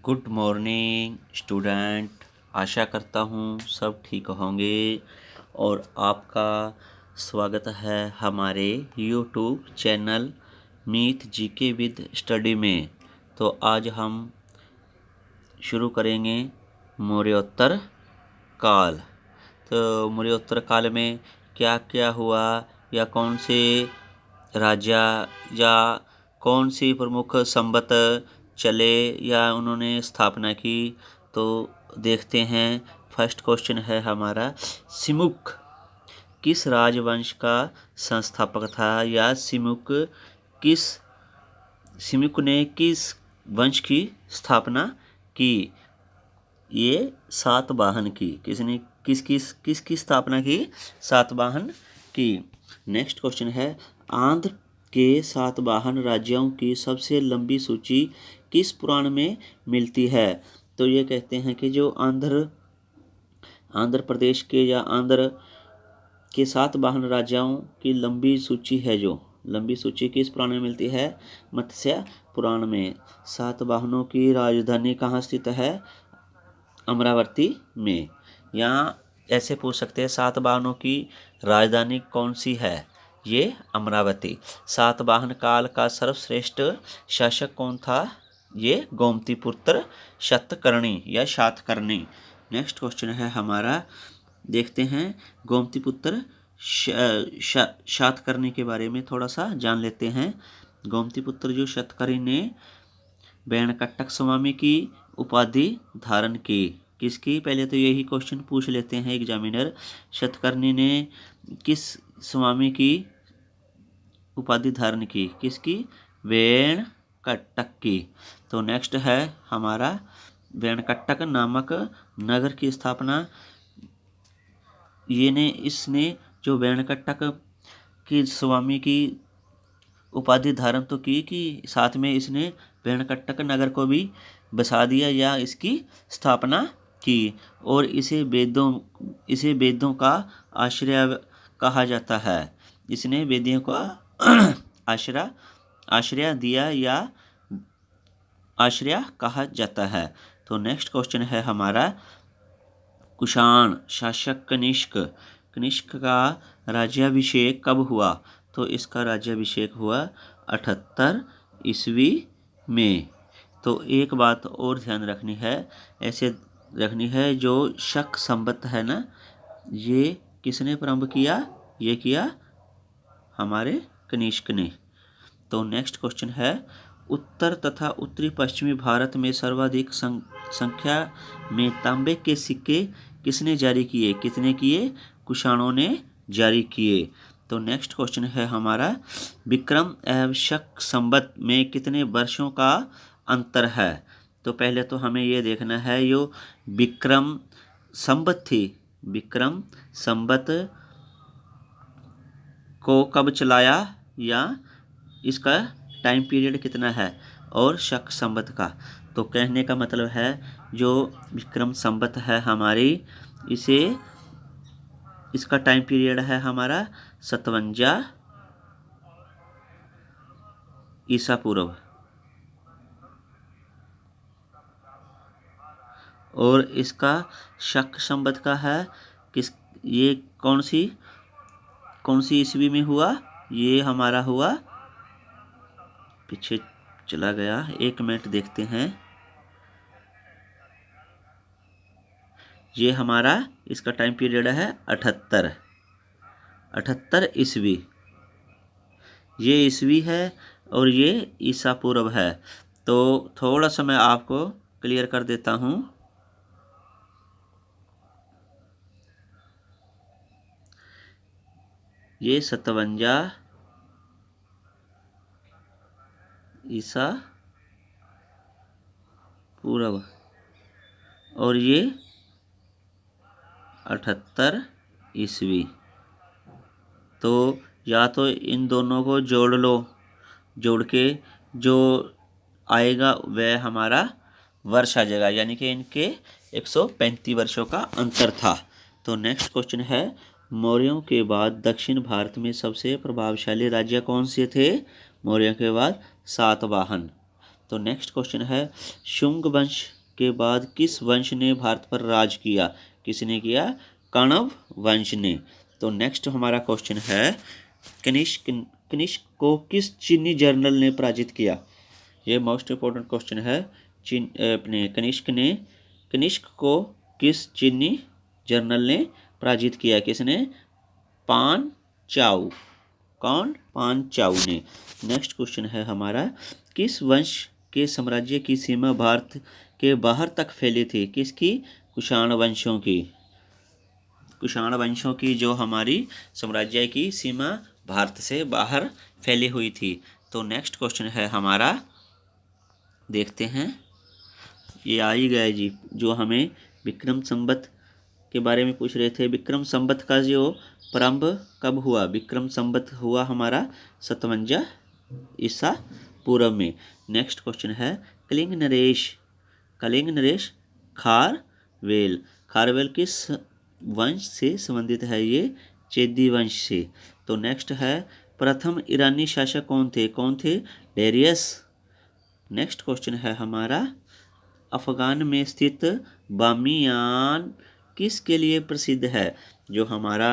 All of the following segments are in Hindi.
Good morning student. आशा करता हूँ सब ठीक होंगे और आपका स्वागत है हमारे YouTube channel Meet GK with study में। तो आज हम शुरू करेंगे मौर्योत्तर काल। तो मौर्योत्तर काल में क्या क्या हुआ या कौन से राजा या कौन सी प्रमुख संवत चले या उन्होंने स्थापना की, तो देखते हैं। फर्स्ट क्वेश्चन है हमारा, सिमुक किस राजवंश का संस्थापक था या सिमुक ने किस वंश की स्थापना की? ये सातवाहन की। किसने किसकी स्थापना की? सातवाहन की। नेक्स्ट क्वेश्चन है, आंध्र के सातवाहन राज्यों की सबसे लंबी सूची किस पुराण में मिलती है? तो ये कहते हैं कि जो आंध्र प्रदेश के या आंध्र के सातवाहन राज्यों की लंबी सूची है, जो लंबी सूची किस पुराण में मिलती है? मत्स्य पुराण में। सातवाहनों की राजधानी कहाँ स्थित है? अमरावती में। यहाँ ऐसे पूछ सकते हैं, सातवाहनों की राजधानी कौन सी है? ये अमरावती। सातवाहन काल का सर्वश्रेष्ठ शासक कौन था? ये गोमतीपुत्र शतकर्णी या शातकर्णी। नेक्स्ट क्वेश्चन है हमारा, देखते हैं गोमतीपुत्र शातकर्णी के बारे में थोड़ा सा जान लेते हैं। गोमतीपुत्र जो शातकर्णी ने वेंकटक स्वामी की उपाधि धारण की। किसकी? पहले तो यही क्वेश्चन पूछ लेते हैं एग्जामिनर। शातकर्णी ने किस स्वामी की उपाधि धारण की? किसकी? वेंकटक की। तो नेक्स्ट है हमारा, वेंकटक नामक नगर की स्थापना इसने जो वेंकटक की स्वामी की उपाधि धारण तो की कि साथ में इसने वेंकटक नगर को भी बसा दिया या इसकी स्थापना की। और इसे वेदों का आश्रय कहा जाता है। इसने वेदियों का आश्रय दिया या आश्रय कहा जाता है। तो नेक्स्ट क्वेश्चन है हमारा, कुषाण शासक कनिष्क का राज्याभिषेक कब हुआ? तो इसका राज्याभिषेक हुआ 78 ईस्वी में। तो एक बात और ध्यान रखनी है, ऐसे रखनी है, जो शक संवत है ना, ये किसने प्रारंभ किया? ये किया हमारे कनिष्क ने। तो नेक्स्ट क्वेश्चन है, उत्तर तथा उत्तरी पश्चिमी भारत में सर्वाधिक संख्या में तांबे के सिक्के किसने जारी किए? कितने किए? कुषाणों ने जारी किए। तो नेक्स्ट क्वेश्चन है हमारा, विक्रम एवं शक संवत में कितने वर्षों का अंतर है? तो पहले तो हमें ये देखना है, यो विक्रम संवत थी, विक्रम संवत को कब चलाया या इसका टाइम पीरियड कितना है, और शक संवत का। तो कहने का मतलब है, जो विक्रम संवत है हमारी, इसका टाइम पीरियड है हमारा 57 ईसा पूर्व। और इसका शक संवत का है ये कौन सी ईस्वी में हुआ? ये हमारा हुआ, पीछे चला गया, 1 मिनट देखते हैं। ये हमारा इसका टाइम पीरियड है 78 ईस्वी। ये ईस्वी है और ये ईसा पूर्व है। तो थोड़ा सा मैं आपको क्लियर कर देता हूँ। ये 57 ईसा पूर्व और ये 78 ईस्वी। तो या तो इन दोनों को जोड़ लो, जोड़ के जो आएगा वह हमारा वर्ष आ जाएगा, यानी कि इनके 135 वर्षों का अंतर था। तो नेक्स्ट क्वेश्चन है, मौर्यों के बाद दक्षिण भारत में सबसे प्रभावशाली राज्य कौन से थे? मौर्यों के बाद सातवाहन। तो नेक्स्ट क्वेश्चन है, शुंग वंश के बाद किस वंश ने भारत पर राज किया? किसने किया? कण्व वंश ने। तो नेक्स्ट हमारा क्वेश्चन है, कनिष्क को किस चीनी जर्नल ने पराजित किया? ये मोस्ट इंपॉर्टेंट क्वेश्चन है। अपने कनिष्क को किस चीनी जर्नल ने पराजित किया? किसने? पान चाउ। कौन? पान चाउ ने। नेक्स्ट क्वेश्चन है हमारा, किस वंश के साम्राज्य की सीमा भारत के बाहर तक फैली थी? किसकी? कुषाण वंशों की। कुषाण वंशों की जो हमारी साम्राज्य की सीमा भारत से बाहर फैली हुई थी। तो नेक्स्ट क्वेश्चन है हमारा, देखते हैं, ये आ ही गया जी, जो हमें विक्रम संवत के बारे में पूछ रहे थे। विक्रम संवत का जो प्रारंभ कब हुआ? विक्रम संवत हुआ हमारा 57 ईसा पूर्व में। नेक्स्ट क्वेश्चन है, कलिंग नरेश खारवेल किस वंश से संबंधित है? ये चेदी वंश से। तो नेक्स्ट है, प्रथम ईरानी शासक कौन थे? डेरियस। नेक्स्ट क्वेश्चन है हमारा, अफगान में स्थित बामियान किसके लिए प्रसिद्ध है? जो हमारा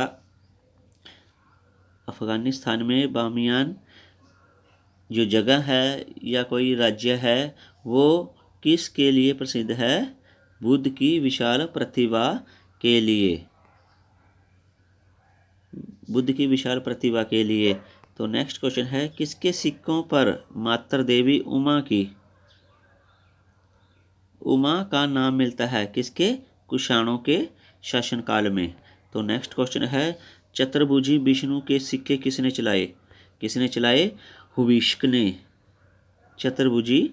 अफगानिस्तान में बामियान जो जगह है या कोई राज्य है, वो किसके लिए प्रसिद्ध है? बुद्ध की विशाल प्रतिभा के लिए। बुद्ध की विशाल प्रतिभा के लिए। तो नेक्स्ट क्वेश्चन है, किसके सिक्कों पर मातृ देवी उमा का नाम मिलता है? किसके? कुषाणों के शासनकाल में। तो नेक्स्ट क्वेश्चन है, चतुर्भुजी विष्णु के सिक्के किसने चलाए? हुविष्क ने। चतुर्भुजी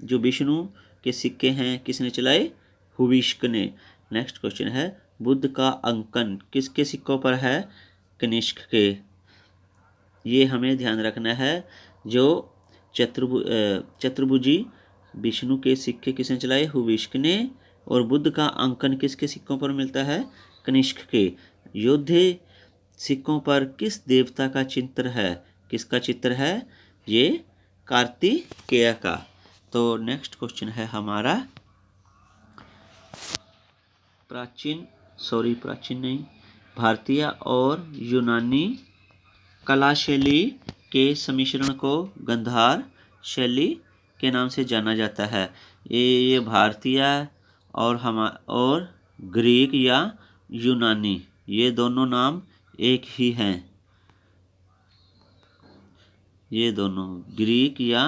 जो विष्णु के सिक्के हैं, किसने चलाए? हुविष्क ने। नेक्स्ट क्वेश्चन है, बुद्ध का अंकन किसके सिक्कों पर है? कनिष्क के। ये हमें ध्यान रखना है, जो चतुर्भुजी विष्णु के सिक्के किसने चलाए? हुविष्क ने। और बुद्ध का अंकन किसके सिक्कों पर मिलता है? कनिष्क के। योद्धे सिक्कों पर किस देवता का चित्र है? किसका चित्र है? ये कार्तिकेय का। तो नेक्स्ट क्वेश्चन है हमारा, भारतीय और यूनानी कला शैली के सम्मिश्रण को गांधार शैली के नाम से जाना जाता है। ये भारतीय और ग्रीक या यूनानी, ये दोनों नाम एक ही हैं। ये दोनों ग्रीक या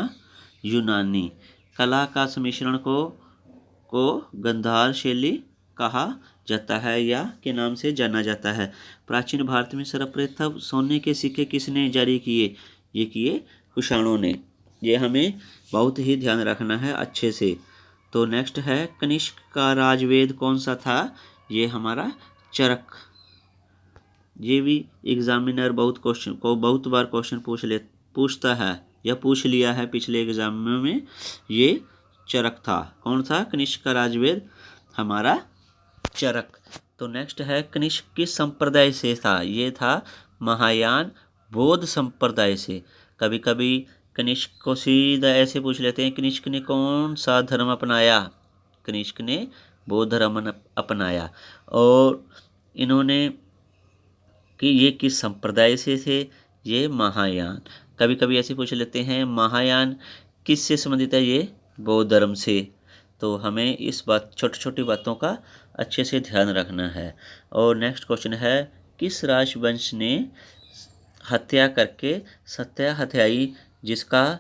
यूनानी कला का सम्मिश्रण को गांधार शैली कहा जाता है या के नाम से जाना जाता है। प्राचीन भारत में सर्वप्रथम सोने के सिक्के किसने जारी किए? ये किए कुषाणों ने। ये हमें बहुत ही ध्यान रखना है अच्छे से। तो नेक्स्ट है, कनिष्क का राजवेद कौन सा था? ये हमारा चरक। ये भी एग्जामिनर बहुत बार क्वेश्चन पूछता है या पूछ लिया है पिछले एग्जाम में। ये चरक था। कौन था? कनिष्क का राजवेद हमारा चरक। तो नेक्स्ट है, कनिष्क किस संप्रदाय से था? ये था महायान बौद्ध संप्रदाय से। कभी कभी कनिष्क को सीधा ऐसे पूछ लेते हैं, कनिष्क ने कौन सा धर्म अपनाया? कनिष्क ने बौद्ध धर्म अपनाया। और इन्होंने कि ये किस संप्रदाय से थे? ये महायान। कभी कभी ऐसे पूछ लेते हैं, महायान किस से संबंधित है? ये बौद्ध धर्म से। तो हमें इस छोटी छोटी बातों का अच्छे से ध्यान रखना है। और नेक्स्ट क्वेश्चन है, किस राजवंश ने हत्या करके सत्या हत्याई जिसका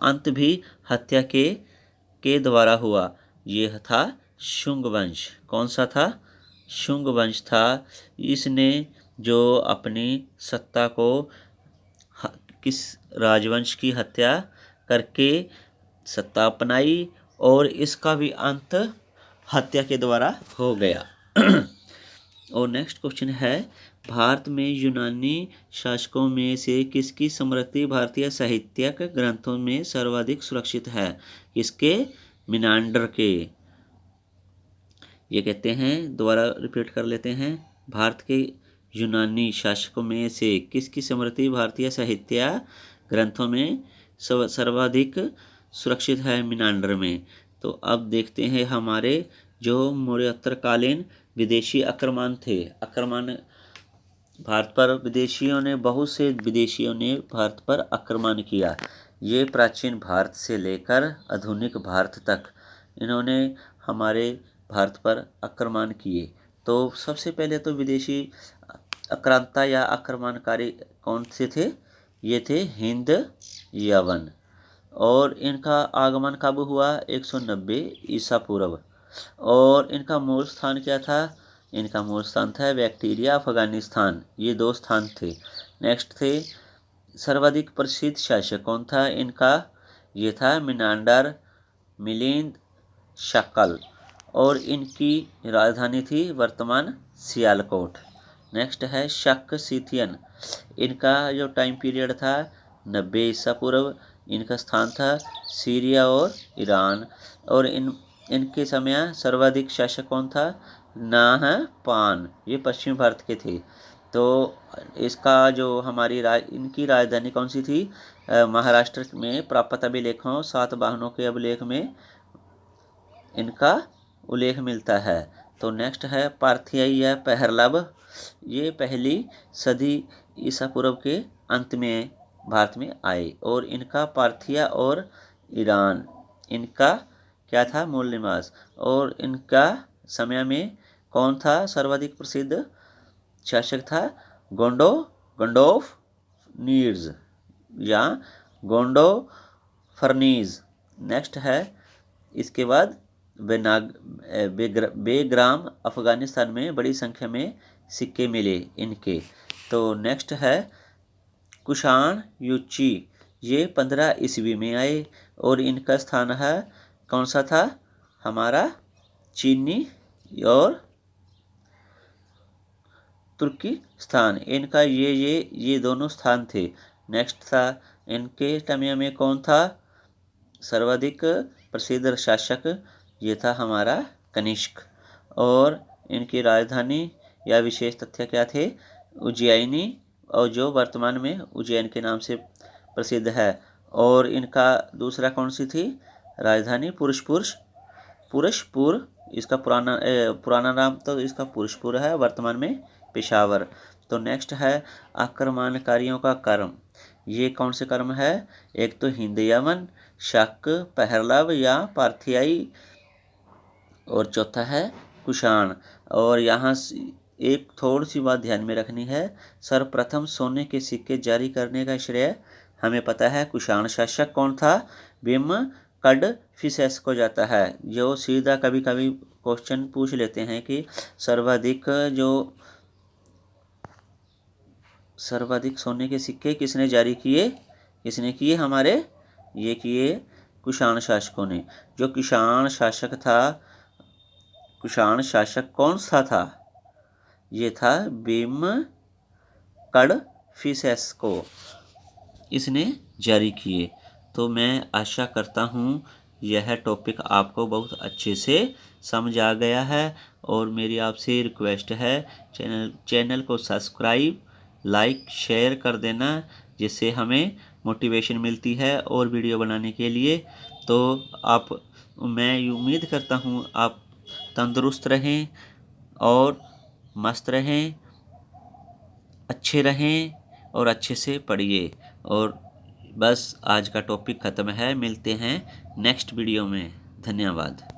अंत भी हत्या के द्वारा हुआ? ये था शुंग वंश। कौन सा था? शुंग वंश था। इसने जो अपनी सत्ता को किस राजवंश की हत्या करके सत्ता अपनाई, और इसका भी अंत हत्या के द्वारा हो गया। और नेक्स्ट क्वेश्चन है, भारत में यूनानी शासकों में से किसकी स्मृति भारतीय साहित्यिक ग्रंथों में सर्वाधिक सुरक्षित है? किसके? मिनांडर के। ये कहते हैं, दोबारा रिपीट कर लेते हैं, भारत के यूनानी शासकों में से किसकी स्मृति भारतीय साहित्य ग्रंथों में सर्वाधिक सुरक्षित है मिनांडर में। तो अब देखते हैं हमारे जो मौर्योत्तरकालीन विदेशी आक्रमण थे। भारत पर बहुत से विदेशियों ने भारत पर आक्रमण किया। ये प्राचीन भारत से लेकर आधुनिक भारत तक इन्होंने हमारे भारत पर आक्रमण किए। तो सबसे पहले तो विदेशी आक्रांता या आक्रमणकारी कौन से थे? ये थे हिंद यवन। और इनका आगमन कब हुआ? 190 ईसा पूर्व। और इनका मूल स्थान क्या था? इनका मूल स्थान था बैक्टीरिया, अफगानिस्तान। ये 2 स्थान थे। नेक्स्ट थे सर्वाधिक प्रसिद्ध शासक कौन था इनका? ये था मिनांडर मिलिंद शकल। और इनकी राजधानी थी वर्तमान सियालकोट। नेक्स्ट है शक सीथियन। इनका जो टाइम पीरियड था 90 ईसा पूर्व। इनका स्थान था सीरिया और ईरान। और इनके समय सर्वाधिक शासक कौन था? नाहपान। ये पश्चिमी भारत के थे। तो इसका जो इनकी राजधानी कौन सी थी? महाराष्ट्र में प्राप्त अभिलेखों 7 वाहनों के अभिलेख में इनका उल्लेख मिलता है। तो नेक्स्ट है पार्थियाई या पहरलब। ये पहली सदी ईसा पूर्व के अंत में भारत में आए। और इनका पार्थिया और ईरान इनका क्या था? मूल निवास। और इनका समय में कौन था सर्वाधिक प्रसिद्ध शासक था? गोंडोफ नीर्स या गोंडो फर्नीज। नेक्स्ट है इसके बाद बेग्राम। अफगानिस्तान में बड़ी संख्या में सिक्के मिले इनके। तो नेक्स्ट है कुषाण युची। ये 15 ईस्वी में आए। और इनका स्थान है कौन सा था? हमारा चीनी और तुर्की स्थान। इनका ये दोनों स्थान थे। नेक्स्ट था इनके समय में कौन था सर्वाधिक प्रसिद्ध शासक? ये था हमारा कनिष्क। और इनकी राजधानी या विशेष तथ्य क्या थे? उज्जैनी, और जो वर्तमान में उज्जैन के नाम से प्रसिद्ध है। और इनका दूसरा कौन सी थी राजधानी? पुरुषपुर। इसका पुराना नाम तो इसका पुरुषपुर है, वर्तमान में पेशावर। तो नेक्स्ट है आक्रमणकारियों का क्रम। ये कौन से क्रम है? एक तो हिंद यवन, शक, पहरलब या पार्थियाई, और चौथा है कुषाण। और यहाँ एक थोड़ी सी बात ध्यान में रखनी है। सर्वप्रथम सोने के सिक्के जारी करने का श्रेय हमें पता है कुषाण शासक कौन था? बिम कडफिसेस को जाता है। जो सीधा कभी कभी क्वेश्चन पूछ लेते हैं कि सर्वाधिक सोने के सिक्के किसने जारी किए? किसने किए? ये किए कुषाण शासकों ने। जो कुषाण शासक कौन सा था? ये था बिम कडफिसेस को इसने जारी किए। तो मैं आशा करता हूँ यह टॉपिक आपको बहुत अच्छे से समझ आ गया है। और मेरी आपसे रिक्वेस्ट है चैनल को सब्सक्राइब, लाइक, शेयर कर देना, जिससे हमें मोटिवेशन मिलती है और वीडियो बनाने के लिए। तो मैं उम्मीद करता हूँ आप तंदुरुस्त रहें और मस्त रहें, अच्छे रहें और अच्छे से पढ़िए। और बस आज का टॉपिक ख़त्म है। मिलते हैं नेक्स्ट वीडियो में। धन्यवाद।